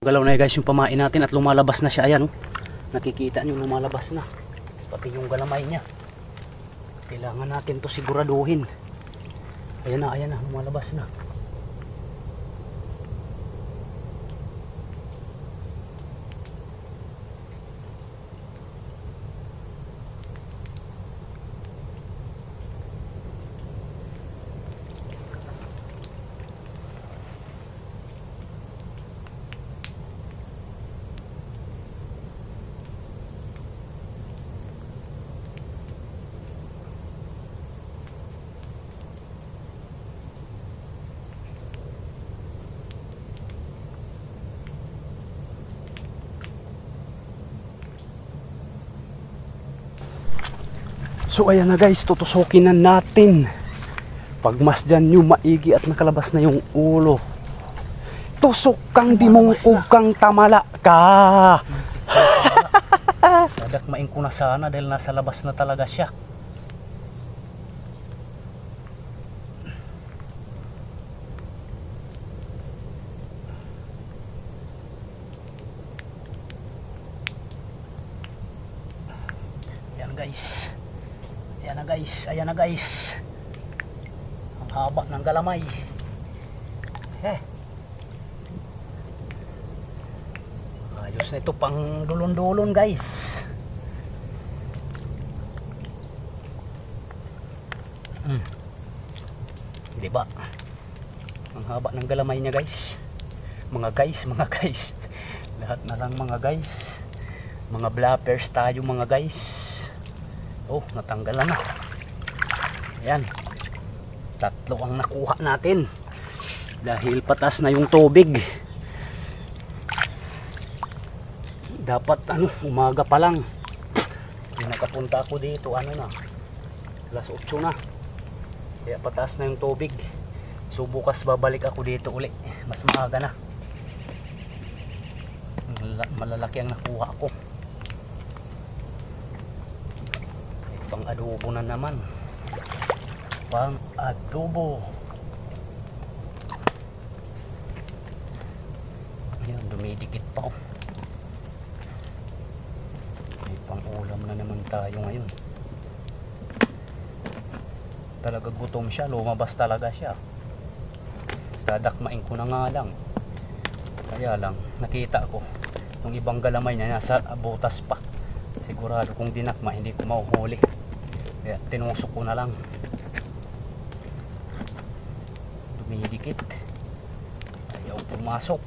Galaw na guys yung pamain natin at lumalabas na siya. Ayan oh. Nakikita nyo lumalabas na. Pati yung galamay niya. Kailangan natin to siguraduhin. Ayan na lumalabas na. So ayan na guys, tutusukin na natin. Pagmasdan nyo maigi at nakalabas na yung ulo. Tusok kang dimungkog kang tamala ka. Dadakmain ko na sana dahil nasa labas na talaga siya. Ayan guys. Ayan na guys. Ang haba ng galamay. Ayos na ito pang dulon-dulon guys. Diba? Ang haba ng galamay niya guys. Mga guys. Lahat na lang mga guys. Mga blappers tayo mga guys. Oh, natanggalan na. Ayan. 3 ang nakuha natin. Dahil patas na yung tubig. Dapat umaga pa lang. Nakapunta ako dito, na. Alas 8 na. Kaya patas na yung tubig. So bukas babalik ako dito uli. Mas maaga na. Malalaki ang nakuha ko. Pang adobo na naman. Pang adobo. Ayan, dumidikit pa oh. May pang ulam na naman tayo ngayon. Talaga gutom siya, lumabas talaga siya. Dadakmain ko na nga lang. Kaya lang, nakita ko yung ibang galamay niya nasa butas pa. Sigurado kung dinakma, hindi ko mahuhuli. Kaya tinusok ko na lang. Dumidikit. Ayaw pumasok.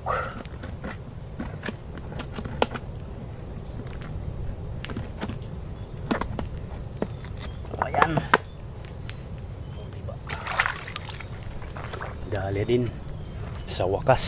Ayan. Diba? Dali din. Sa wakas.